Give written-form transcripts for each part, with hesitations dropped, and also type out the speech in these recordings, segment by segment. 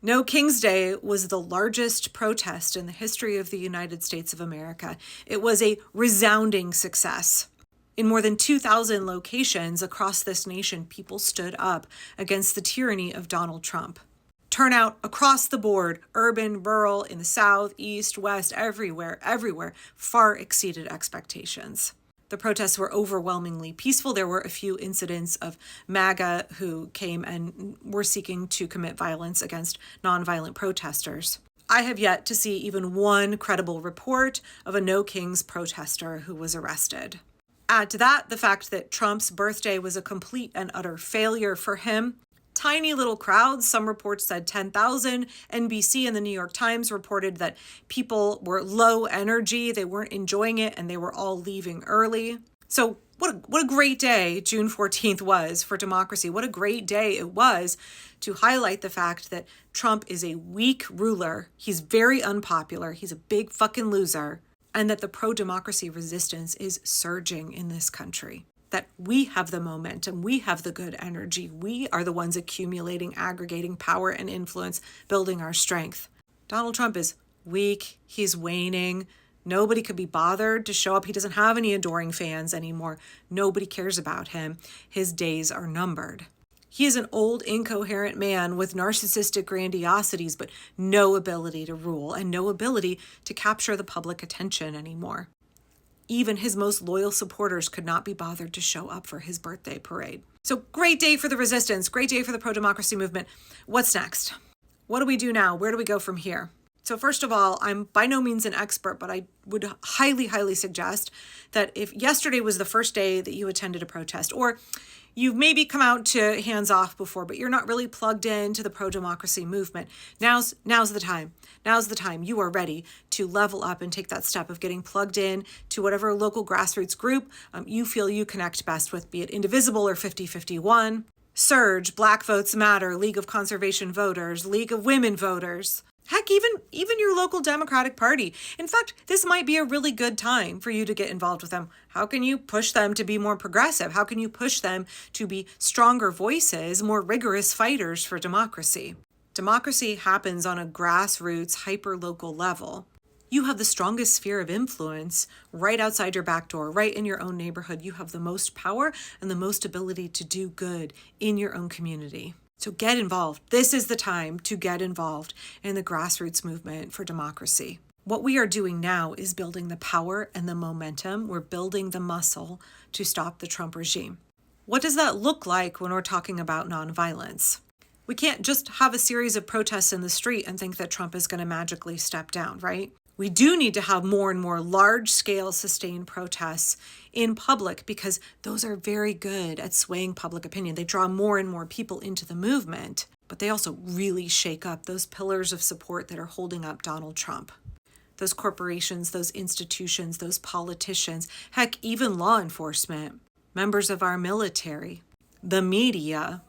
No King's Day was the largest protest in the history of the United States of America. It was a resounding success. In more than 2,000 locations across this nation, people stood up against the tyranny of Donald Trump. Turnout across the board, urban, rural, in the South, East, West, everywhere, far exceeded expectations. The protests were overwhelmingly peaceful. There were a few incidents of MAGA who came and were seeking to commit violence against nonviolent protesters. I have yet to see even one credible report of a No Kings protester who was arrested. Add to that the fact that Trump's birthday was a complete and utter failure for him. Tiny little crowds, some reports said 10,000. NBC and the New York Times reported that people were low energy, they weren't enjoying it, and they were all leaving early. So what a great day June 14th was for democracy. What a great day it was to highlight the fact that Trump is a weak ruler. He's very unpopular. He's a big fucking loser. And that the pro-democracy resistance is surging in this country. That we have the momentum, we have the good energy, we are the ones accumulating, aggregating power and influence, building our strength. Donald Trump is weak, he's waning, nobody could be bothered to show up. He doesn't have any adoring fans anymore. Nobody cares about him. His days are numbered. He is an old, incoherent man with narcissistic grandiosities, but no ability to rule and no ability to capture the public attention anymore. Even his most loyal supporters could not be bothered to show up for his birthday parade. So great day for the resistance, great day for the pro-democracy movement. What's next? What do we do now? Where do we go from here? So first of all, I'm by no means an expert, but I would highly, highly suggest that if yesterday was the first day that you attended a protest, or you've maybe come out to hands off before, but you're not really plugged into the pro-democracy movement, now's the time. Now's the time. You are ready to level up and take that step of getting plugged in to whatever local grassroots group you feel you connect best with, be it Indivisible or 5051, Surge, Black Votes Matter, League of Conservation Voters, League of Women Voters. Heck, even your local Democratic Party. In fact, this might be a really good time for you to get involved with them. How can you push them to be more progressive? How can you push them to be stronger voices, more rigorous fighters for democracy? Democracy happens on a grassroots, hyper-local level. You have the strongest sphere of influence right outside your back door, right in your own neighborhood. You have the most power and the most ability to do good in your own community. So get involved. This is the time to get involved in the grassroots movement for democracy. What we are doing now is building the power and the momentum. We're building the muscle to stop the Trump regime. What does that look like when we're talking about nonviolence? We can't just have a series of protests in the street and think that Trump is going to magically step down, right? We do need to have more and more large-scale sustained protests in public because those are very good at swaying public opinion. They draw more and more people into the movement, but they also really shake up those pillars of support that are holding up Donald Trump. Those corporations, those institutions, those politicians, heck, even law enforcement, members of our military, the media,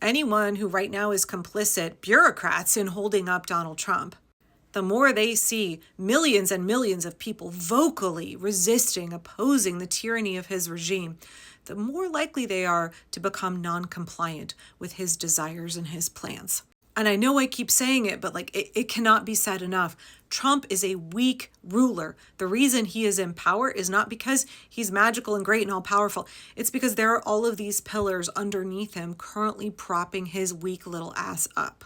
anyone who right now is complicit, bureaucrats in holding up Donald Trump. The more they see millions and millions of people vocally resisting, opposing the tyranny of his regime, the more likely they are to become non-compliant with his desires and his plans. And I know I keep saying it, but it cannot be said enough. Trump is a weak ruler. The reason he is in power is not because he's magical and great and all powerful. It's because there are all of these pillars underneath him currently propping his weak little ass up.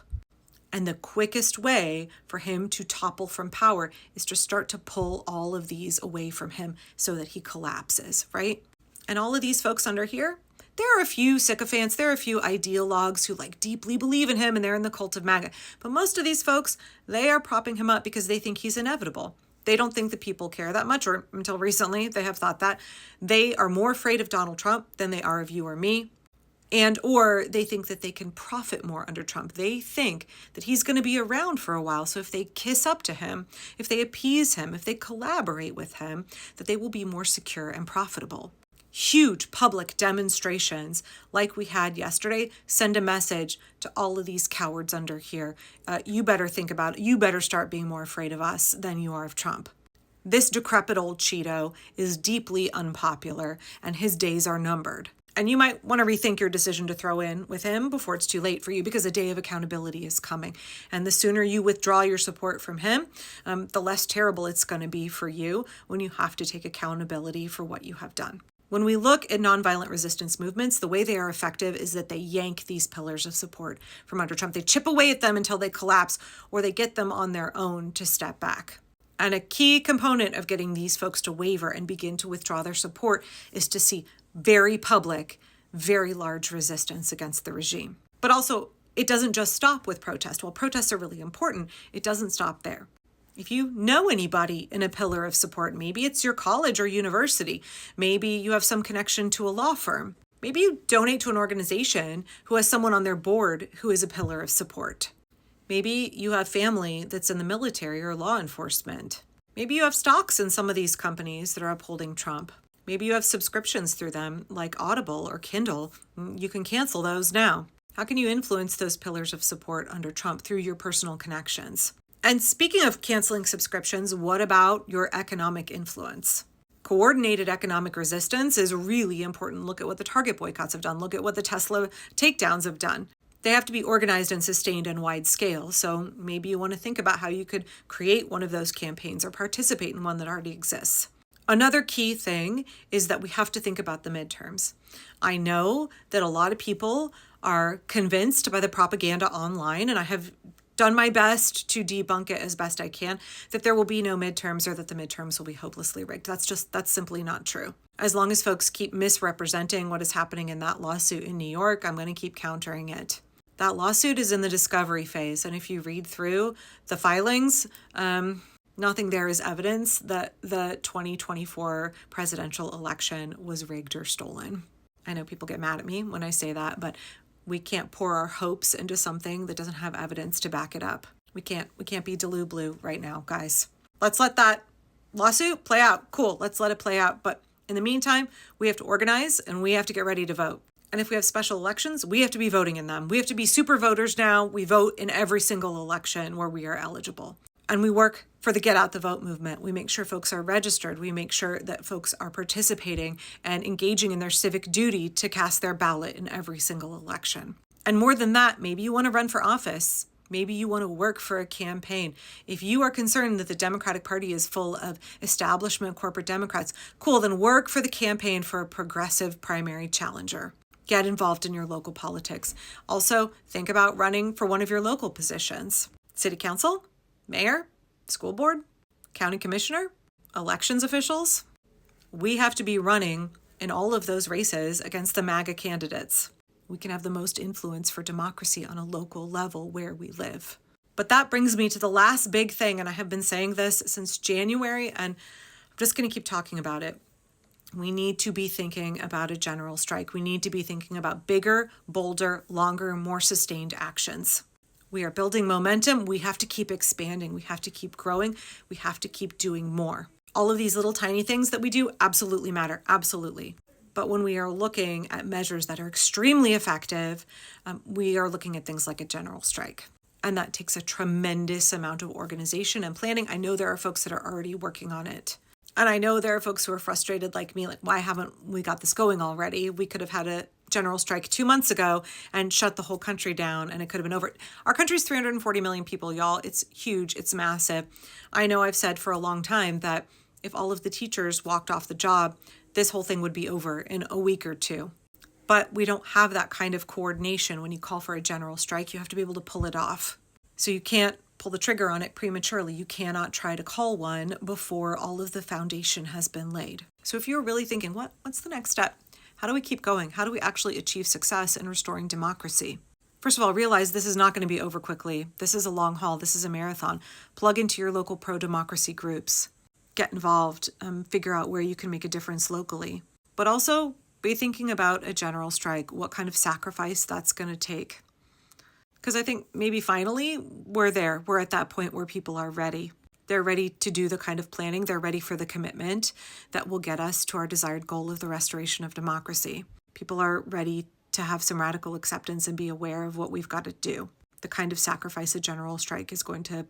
And the quickest way for him to topple from power is to start to pull all of these away from him so that he collapses, right? And all of these folks under here, there are a few sycophants, there are a few ideologues who deeply believe in him and they're in the cult of MAGA. But most of these folks, they are propping him up because they think he's inevitable. They don't think the people care that much, or until recently they have thought that. They are more afraid of Donald Trump than they are of you or me. And or they think that they can profit more under Trump. They think that he's going to be around for a while. So if they kiss up to him, if they appease him, if they collaborate with him, that they will be more secure and profitable. Huge public demonstrations like we had yesterday send a message to all of these cowards under here. You better think about it. You better start being more afraid of us than you are of Trump. This decrepit old Cheeto is deeply unpopular and his days are numbered. And you might want to rethink your decision to throw in with him before it's too late for you, because a day of accountability is coming. And the sooner you withdraw your support from him, the less terrible it's going to be for you when you have to take accountability for what you have done. When we look at nonviolent resistance movements, the way they are effective is that they yank these pillars of support from under Trump. They chip away at them until they collapse, or they get them on their own to step back. And a key component of getting these folks to waver and begin to withdraw their support is to see very public, very large resistance against the regime. But also, it doesn't just stop with protest. While protests are really important, it doesn't stop there. If you know anybody in a pillar of support, maybe it's your college or university, maybe you have some connection to a law firm, maybe you donate to an organization who has someone on their board who is a pillar of support. Maybe you have family that's in the military or law enforcement. Maybe you have stocks in some of these companies that are upholding Trump. Maybe you have subscriptions through them like Audible or Kindle. You can cancel those now. How can you influence those pillars of support under Trump? Through your personal connections. And speaking of canceling subscriptions, what about your economic influence? Coordinated economic resistance is really important. Look at what the Target boycotts have done. Look at what the Tesla takedowns have done. They have to be organized and sustained on wide scale. So maybe you want to think about how you could create one of those campaigns or participate in one that already exists. Another key thing is that we have to think about the midterms. I know that a lot of people are convinced by the propaganda online, and I have done my best to debunk it as best I can, that there will be no midterms or that the midterms will be hopelessly rigged. That's simply not true. As long as folks keep misrepresenting what is happening in that lawsuit in New York, I'm going to keep countering it. That lawsuit is in the discovery phase, and if you read through the filings, nothing there is evidence that the 2024 presidential election was rigged or stolen. I know people get mad at me when I say that, but we can't pour our hopes into something that doesn't have evidence to back it up. We can't be Delulu right now, guys. Let's let that lawsuit play out. Cool, let's let it play out. But in the meantime, we have to organize and we have to get ready to vote. And if we have special elections, we have to be voting in them. We have to be super voters now. We vote in every single election where we are eligible. And we work for the Get Out the Vote movement. We make sure folks are registered. We make sure that folks are participating and engaging in their civic duty to cast their ballot in every single election. And more than that, maybe you want to run for office. Maybe you want to work for a campaign. If you are concerned that the Democratic Party is full of establishment corporate Democrats, cool, then work for the campaign for a progressive primary challenger. Get involved in your local politics. Also, think about running for one of your local positions. City council, mayor, school board, county commissioner, elections officials. We have to be running in all of those races against the MAGA candidates. We can have the most influence for democracy on a local level where we live. But that brings me to the last big thing, and I have been saying this since January, and I'm just going to keep talking about it. We need to be thinking about a general strike. We need to be thinking about bigger, bolder, longer, more sustained actions. We are building momentum. We have to keep expanding. We have to keep growing. We have to keep doing more. All of these little tiny things that we do absolutely matter. Absolutely. But when we are looking at measures that are extremely effective, we are looking at things like a general strike. And that takes a tremendous amount of organization and planning. I know there are folks that are already working on it. And I know there are folks who are frustrated like me, like, why haven't we got this going already? We could have had a general strike 2 months ago and shut the whole country down and it could have been over. Our country's 340 million people, y'all. It's huge. It's massive. I know I've said for a long time that if all of the teachers walked off the job, this whole thing would be over in a week or two. But we don't have that kind of coordination. When you call for a general strike, you have to be able to pull it off. So you can't pull the trigger on it prematurely. You cannot try to call one before all of the foundation has been laid. So if you're really thinking, what's the next step? How do we keep going? How do we actually achieve success in restoring democracy? First of all, realize this is not going to be over quickly. This is a long haul. This is a marathon. Plug into your local pro-democracy groups. Get involved. Figure out where you can make a difference locally. But also be thinking about a general strike, what kind of sacrifice that's going to take. Because I think maybe finally we're there. We're at that point where people are ready. They're ready to do the kind of planning. They're ready for the commitment that will get us to our desired goal of the restoration of democracy. People are ready to have some radical acceptance and be aware of what we've got to do. The kind of sacrifice a general strike is going to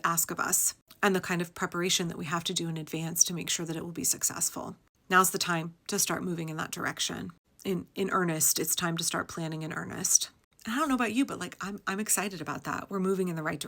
ask of us, and the kind of preparation that we have to do in advance to make sure that it will be successful. Now's the time to start moving in that direction. in earnest. It's time to start planning in earnest. I don't know about you, but like I'm excited about that. We're moving in the right direction.